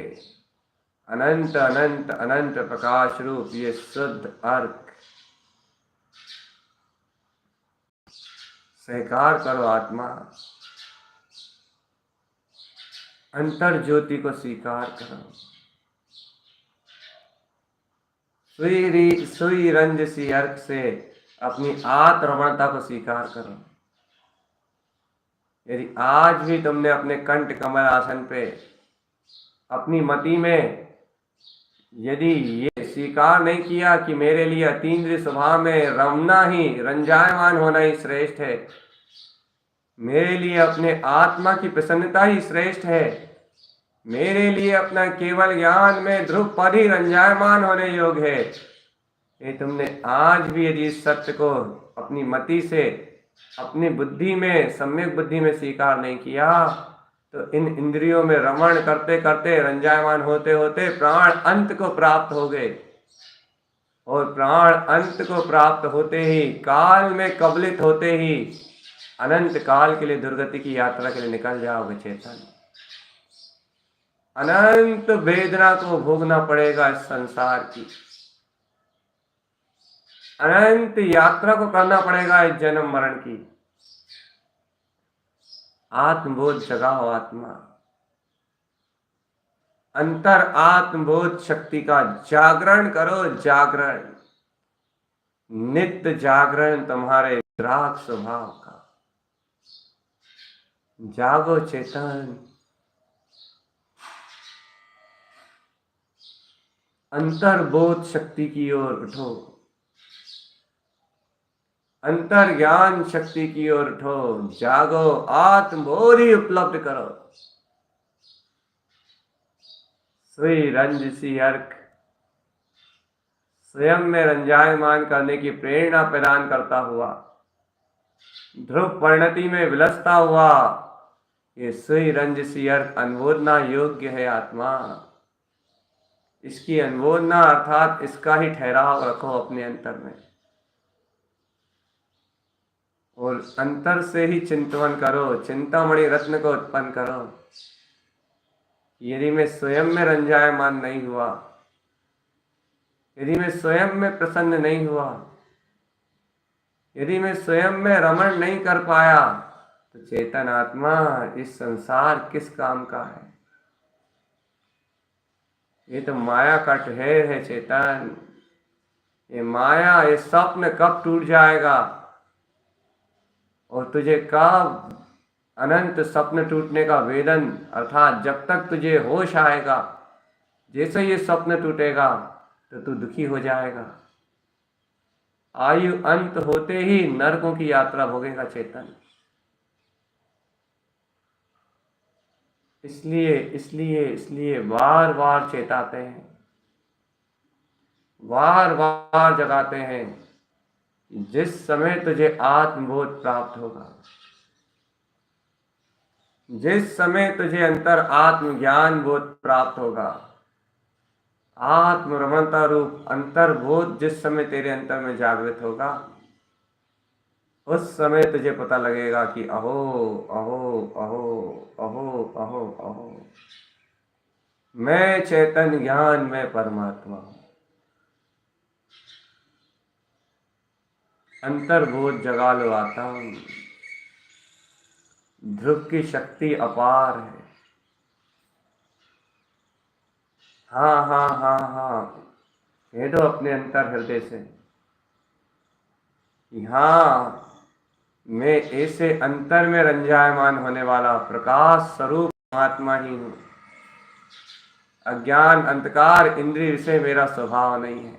अनंत अनंत अनंत प्रकाश रूप ये शुद्ध अर्क। स्वीकार करो आत्मा, अंतर ज्योति को स्वीकार करो। सुई रंज सी अर्क से अपनी आत्मरमणता को स्वीकार करो। यदि आज भी तुमने अपने कंठ कमल आसन पे अपनी मति में यदि ये स्वीकार नहीं किया कि मेरे लिए अतीन्द्रिय स्वभाव में रमना ही, रंजायमान होना ही श्रेष्ठ है, मेरे लिए अपने आत्मा की प्रसन्नता ही श्रेष्ठ है, मेरे लिए अपना केवल ज्ञान में ध्रुव पद ही रंजायमान होने योग्य है, ये तुमने आज भी यदि इस सत्य को अपनी मति से, अपनी बुद्धि में, सम्यक बुद्धि में स्वीकार नहीं किया, तो इन इंद्रियों में रमण करते करते, रंजायमान होते होते प्राण अंत को प्राप्त हो गए, और प्राण अंत को प्राप्त होते ही, काल में कबलित होते ही अनंत काल के लिए दुर्गति की यात्रा के लिए निकल जाओगे चेतन। अनंत वेदना को भोगना पड़ेगा इस संसार की, अनंत यात्रा को करना पड़ेगा इस जन्म मरण की। आत्मबोध जगाओ आत्मा, अंतर आत्मबोध शक्ति का जागरण करो, जागरण, नित्य जागरण तुम्हारे विराग स्वभाव का। जागो चेतन, अंतर्बोध शक्ति की ओर उठो, अंतर ज्ञान शक्ति की ओर उठो, जागो, आत्मबोध ही उपलब्ध करो। सुई रंज सी अर्क स्वयं में रंजायमान करने की प्रेरणा प्रदान करता हुआ, ध्रुव परिणति में विलसता हुआ, ये सुई रंज सी अर्क अनुमोदना योग्य है आत्मा। इसकी अनुमोदना अर्थात इसका ही ठहराव रखो अपने अंतर में, और अंतर से ही चिंतन करो, चिंतामणि रत्न को उत्पन्न करो। यदि मैं स्वयं में रंजायमान नहीं हुआ, यदि मैं स्वयं में प्रसन्न नहीं हुआ, यदि मैं स्वयं में रमण नहीं कर पाया, तो चेतन आत्मा इस संसार किस काम का है? ये तो माया का ढेर है चेतन। ये माया, ये स्वप्न कब टूट जाएगा और तुझे कब अनंत स्वप्न टूटने का वेदन, अर्थात जब तक तुझे होश आएगा, जैसे ये स्वप्न टूटेगा तो तू दुखी हो जाएगा। आयु अंत होते ही नरकों की यात्रा भोगेगा चेतन। इसलिए बार बार चेताते हैं, बार बार जगाते हैं, जिस समय तुझे आत्मबोध प्राप्त होगा, जिस समय तुझे अंतर आत्मज्ञान बोध प्राप्त होगा, आत्मरमणता रूप अंतर्बोध जिस समय तेरे अंतर में जागृत होगा, उस समय तुझे पता लगेगा कि अहो अहो अहो अहो अहो अहो, मैं चैतन्य ज्ञान में परमात्मा हूं। अंतर्बोध जगा लो आता हूं। ध्रुव की शक्ति अपार है। हाँ हाँ हाँ हाँ, कह दो अपने अंतर हृदय से, हाँ मैं ऐसे अंतर में रंजायमान होने वाला प्रकाश स्वरूप आत्मा ही हूं। अज्ञान अंधकार इंद्रिय से मेरा स्वभाव नहीं है।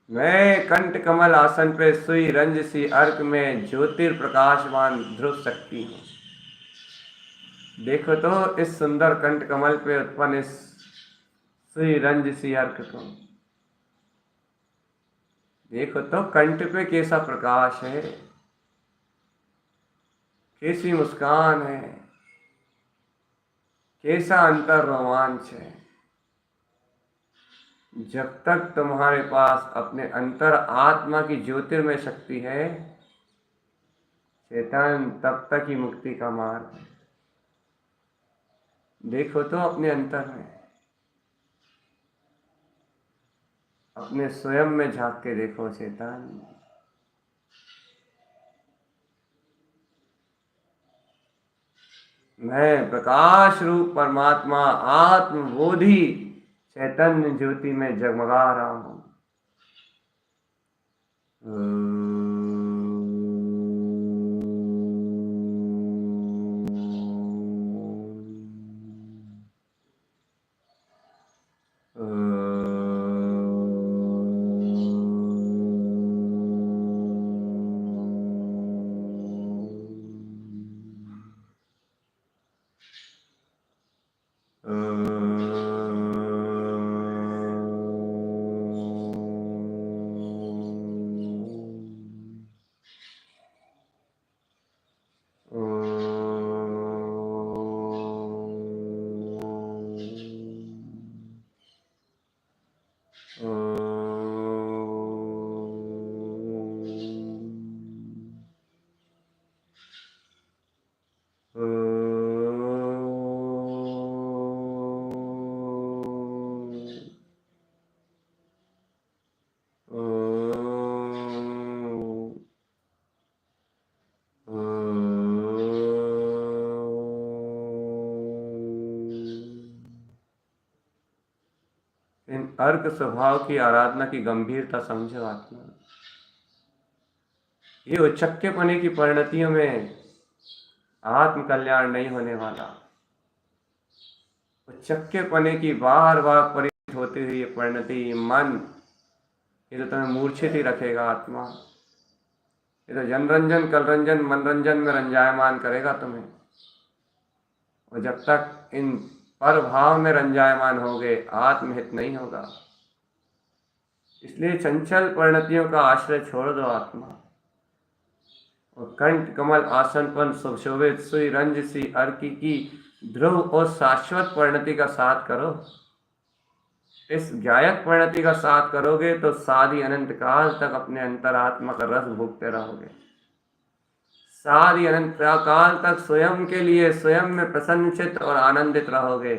मैं कंठ कमल आसन पे सुई रंज सी अर्क में ज्योतिर्प्रकाशमान ध्रुव शक्ति हूं। देखो तो इस सुंदर कंठ कमल पे उत्पन्न इस सुई रंज सी अर्क को। देखो तो कंठ पे कैसा प्रकाश है, कैसी मुस्कान है, कैसा अंतर रोमांच है। जब तक तुम्हारे पास अपने अंतर आत्मा की ज्योतिर्मय शक्ति है चेतन, तब तक ही मुक्ति का मार्ग है। देखो तो अपने अंतर में, अपने स्वयं में झांक के देखो चेतन। मैं प्रकाश रूप परमात्मा आत्मबोधि चैतन्य ज्योति में जगमगा रहा हूं। इन अर्क स्वभाव की आराधना की गंभीरता समझो आत्मा। ये उच्चक्यपने की परिणतियों में आत्म कल्याण नहीं होने वाला। उच्चक्यपने की बार बार परिणत होती हुई ये परिणति, मन, ये तो तुम्हें मूर्छित ही रखेगा आत्मा। ये तो जनरंजन कलरंजन मनरंजन में रंजायमान करेगा तुम्हें। और जब तक इन पर भाव में रंजायमान होगे आत्महित नहीं होगा। इसलिए चंचल परिणतियों का आश्रय छोड़ दो आत्मा, और कंठ कमल आसन पर सुशोभित सुई रंज सी अर्की की ध्रुव और शाश्वत परिणति का साथ करो। इस गायक परिणति का साथ करोगे तो साधी अनंत काल तक अपने अंतरात्मा का रस भोगते रहोगे। सारी अनंत काल तक स्वयं के लिए स्वयं में प्रसन्नचित और आनंदित रहोगे।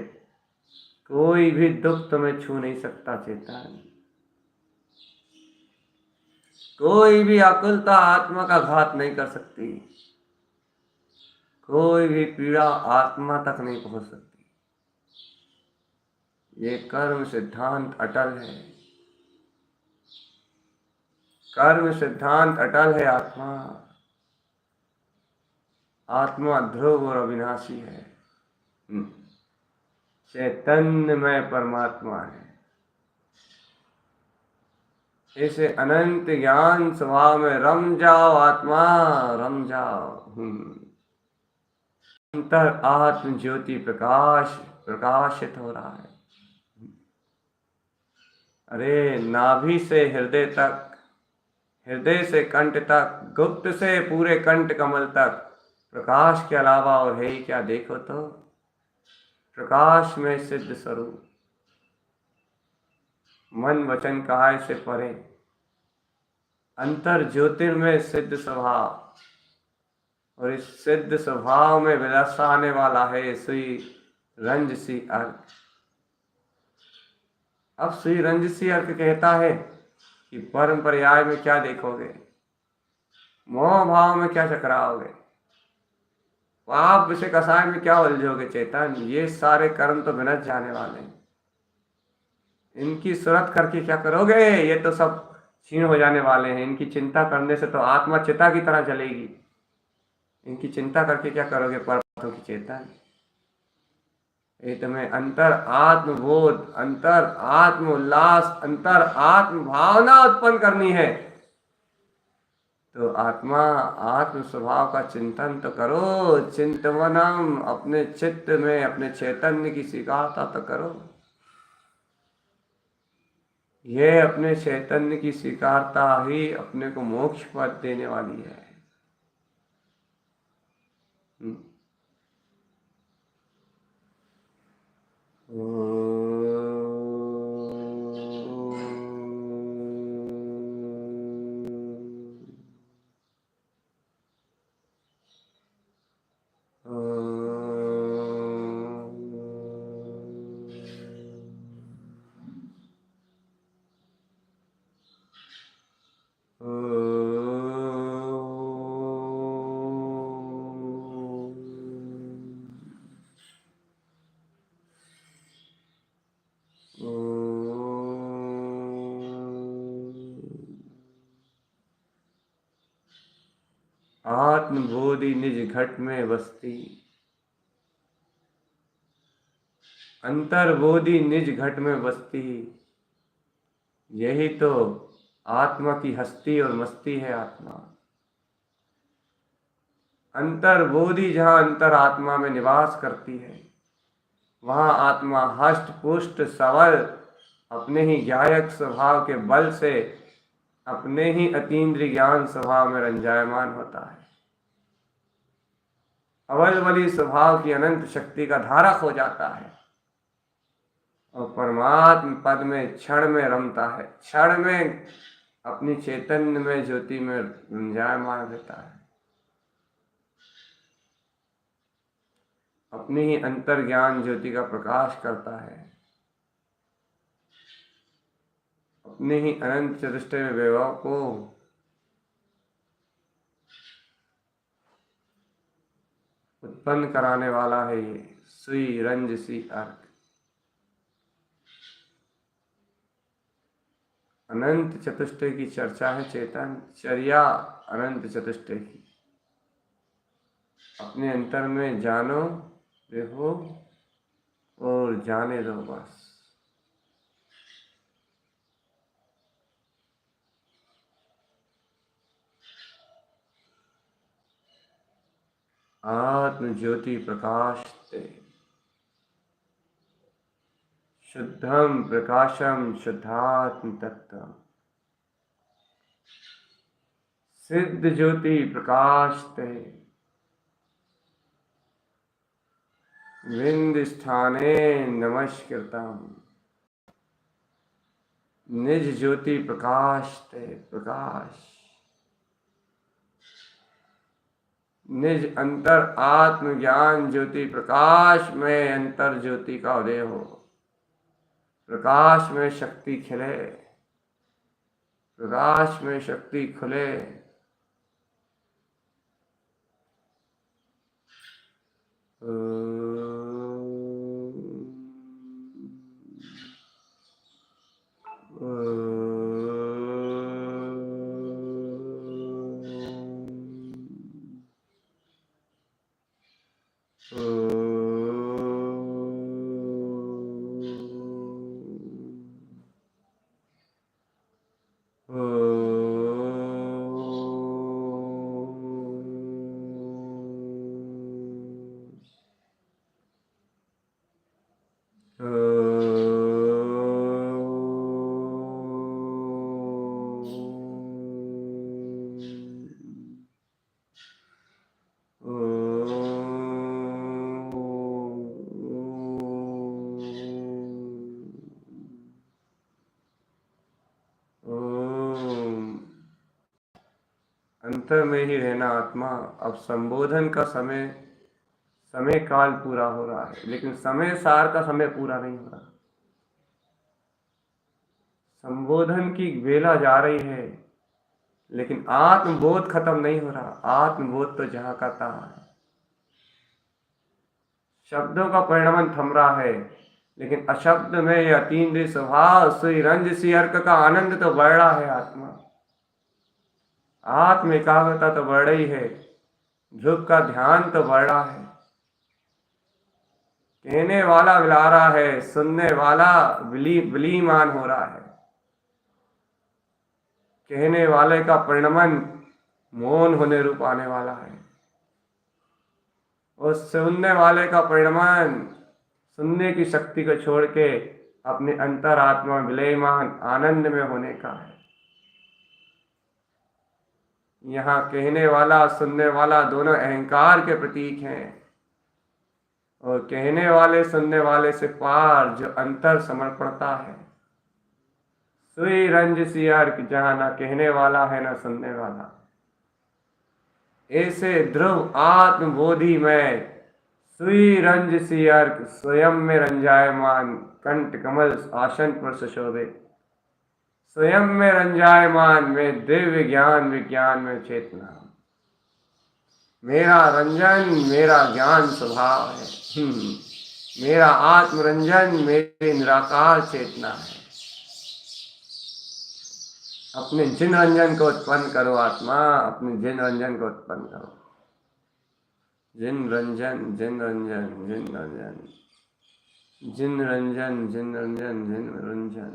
कोई भी दुख तुम्हें छू नहीं सकता चेतन। कोई भी आकुलता आत्मा का घात नहीं कर सकती। कोई भी पीड़ा आत्मा तक नहीं पहुंच सकती। ये कर्म सिद्धांत अटल है। कर्म सिद्धांत अटल है आत्मा। आत्मा ध्रुव और अविनाशी है। चैतन्यमय परमात्मा है। इसे अनंत ज्ञान स्वभाव में रम जाओ आत्मा, रम जाओ। अंतर आत्म ज्योति प्रकाशित हो रहा है। अरे नाभि से हृदय तक, हृदय से कंठ तक, गुप्त से पूरे कंठ कमल तक प्रकाश के अलावा और है ही क्या। देखो तो प्रकाश में सिद्ध स्वरूप, मन वचन काया से परे, अंतर ज्योतिर्मय सिद्ध स्वभाव। और इस सिद्ध स्वभाव में विलासा आने वाला है सुई रंज सी अर्क। अब सुई रंज सी अर्क कहता है कि परम पर्याय में क्या देखोगे, मोह भाव में क्या चकराओगे, पाप विषय कसाय में क्या उलझोगे चेतन। ये सारे कर्म तो विनष्ट जाने वाले हैं। इनकी सुरत करके क्या करोगे, ये तो सब क्षीण हो जाने वाले हैं। इनकी चिंता करने से तो आत्मा चिता की तरह जलेगी। इनकी चिंता करके क्या करोगे परमात्मा की चेतन। ये तुम्हें अंतर आत्मबोध, अंतर आत्म उल्लास, अंतर आत्म भावना उत्पन्न करनी है। तो आत्मा आत्म स्वभाव का चिंतन तो करो, चिंतवनम, अपने चित्त में अपने चैतन्य की स्वीकारता तो करो। ये अपने चैतन्य की स्वीकारता ही अपने को मोक्ष पद देने वाली है। आत्मबोधि निज घट में बसती, अंतर्बोधि निज घट में बसती, यही तो आत्मा की हस्ती और मस्ती है। आत्मा अंतर्बोधि जहाँ अंतर आत्मा में निवास करती है, वहाँ आत्मा हष्ट पुष्ट सबल अपने ही ज्ञायक स्वभाव के बल से अपने ही अतीन्द्रिय ज्ञान स्वभाव में रंजायमान होता है। अवल बली स्वभाव की अनंत शक्ति का धारक हो जाता है और परमात्म पद में क्षण में रमता है, क्षण में अपनी चैतन्य में ज्योति में रंजायमान रहता है। अपनी ही अंतर ज्ञान ज्योति का प्रकाश करता है, अपने ही अनंत चतुष्टय वैभव को उत्पन्न कराने वाला है। ये सुई रंज सी अर्क, अनंत चतुष्टय की चर्चा है चेतन चर्या अनंत चतुष्टय की। अपने अंतर में जानो, देखो और जाने दो बस। आत्म ज्योति प्रकाशते, शुद्धम प्रकाशम शुद्धात्म तत्व, सिद्ध ज्योति प्रकाशते, विंद स्थाने नमस्कृतम, निज ज्योति प्रकाशते, प्रकाश निज अंतर आत्म ज्ञान ज्योति प्रकाश में अंतर ज्योति का उदय हो, प्रकाश में शक्ति खिले, प्रकाश में शक्ति खुले। अंतर में ही रहना आत्मा। अब संबोधन का समय काल पूरा हो रहा है, लेकिन समय सार का समय पूरा नहीं हो रहा। संबोधन की बेला जा रही है, लेकिन आत्मबोध खत्म नहीं हो रहा। आत्मबोध तो जहां का तहां है। शब्दों का परिणमन थम रहा है, लेकिन अशब्द में यह अतीन्द्रिय स्वभाव सुई रंज सी अर्क का आनंद तो बढ़ रहा है। आत्म एकाग्रता तो बढ़ रही है, ध्रुव का ध्यान तो बढ़ रहा है। कहने वाला विला रहा है, सुनने वाला विलीमान हो रहा है। कहने वाले का परिणमन मौन होने रूप आने वाला है। उस सुनने वाले का परिणमन सुनने की शक्ति को छोड़ के अपने अंतरात्मा विलयमान आनंद में होने का है। यहाँ कहने वाला सुनने वाला दोनों अहंकार के प्रतीक हैं, और कहने वाले सुनने वाले से पार जो अंतर समर्पणता है। सुई रंज सी अर्क, जहां ना कहने वाला है ना सुनने वाला, ऐसे ध्रुव आत्मबोधि में सुई रंज सी अर्क, स्वयं में रंजायमान कंठ कमल आसन पर सुशोभित। स्वयं में रंजायमान में दिव्य ज्ञान विज्ञान में चेतना। मेरा रंजन मेरा ज्ञान स्वभाव है। मेरा आत्मरंजन मेरी निराकार चेतना है। अपने जिन रंजन को उत्पन्न करो आत्मा, अपने जिन रंजन को उत्पन्न करो। जिन रंजन जिन रंजन जिन रंजन जिन रंजन जिन रंजन जिन रंजन।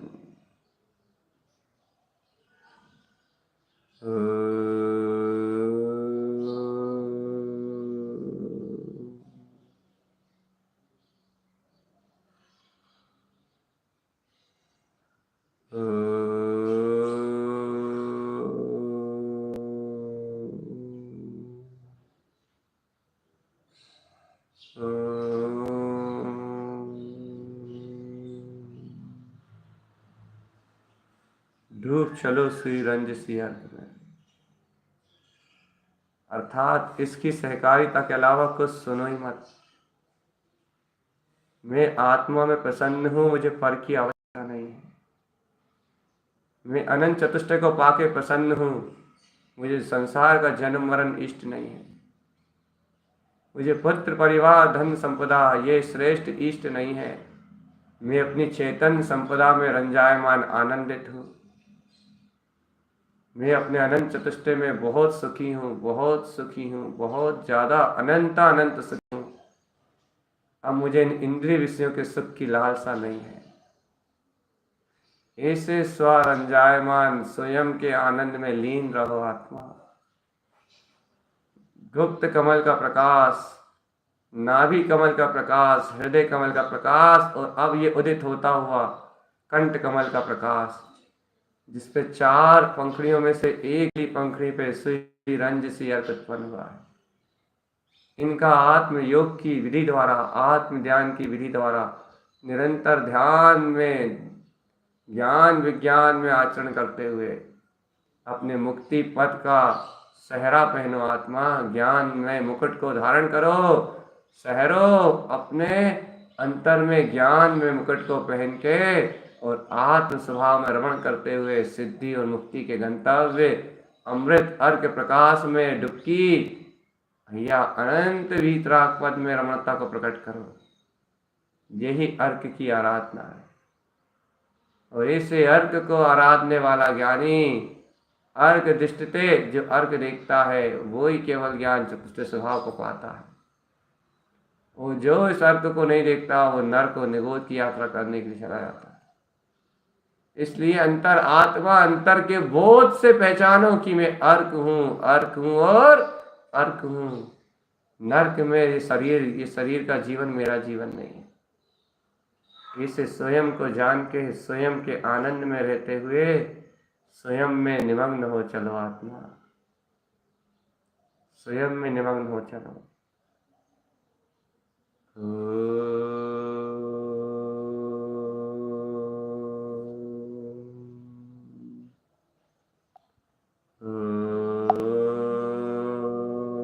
डूब चलो सुई रंज सी अर्क में, अर्थात इसकी सहकारिता के अलावा कुछ सुनो ही मत। मैं आत्मा में प्रसन्न हूं, मुझे पर की आवश्यकता नहीं है। मैं अनंत चतुष्टय को पाके प्रसन्न हूं, मुझे संसार का जन्म मरण इष्ट नहीं है। मुझे पुत्र परिवार धन संपदा ये श्रेष्ठ इष्ट नहीं है। मैं अपनी चेतन संपदा में रंजायमान आनंदित हूं। मैं अपने अनंत चतुष्टय में बहुत सुखी हूँ, बहुत सुखी हूँ, बहुत ज्यादा अनंत अनंत सुखी हूँ। अब मुझे इन इंद्रिय विषयों के सुख की लालसा नहीं है। ऐसे स्वरंजायमान स्वयं के आनंद में लीन रहो आत्मा। गुप्त कमल का प्रकाश, नाभि कमल का प्रकाश, हृदय कमल का प्रकाश, और अब ये उदित होता हुआ कंठ कमल का प्रकाश, जिसपे 4 पंखड़ियों में से एक ही पंखड़ी पे सुई रंज सी अर्क उत्पन्न हुआ है। इनका आत्म योग की विधि द्वारा, आत्म ध्यान की विधि द्वारा निरंतर ध्यान में ज्ञान विज्ञान में आचरण करते हुए अपने मुक्ति पथ का सहरा पहनो आत्मा। ज्ञान में मुकुट को धारण करो, सहरो अपने अंतर में ज्ञान में मुकुट को पहन के, और आत्म स्वभाव में रमण करते हुए सिद्धि और मुक्ति के गंतव्य अमृत अर्क प्रकाश में डुबकी या अनंत वीतराग पद में रमणता को प्रकट करो। यही अर्क की आराधना है। और ऐसे अर्क को आराधने वाला ज्ञानी अर्क दृष्टते, जो अर्क देखता है वो ही केवल ज्ञान चतुष्ट स्वभाव को पाता है। वो जो इस अर्क को नहीं देखता वो नरक और निगोद की यात्रा करने के लिए चला जाता है। इसलिए अंतर आत्मा अंतर के बोध से पहचानो कि मैं अर्क हूं और अर्क हूं। नरक में ये शरीर का जीवन मेरा जीवन नहीं है। इसे स्वयं को जान के स्वयं के आनंद में रहते हुए स्वयं में निमग्न हो चलो आत्मा। स्वयं में निमग्न हो चलो।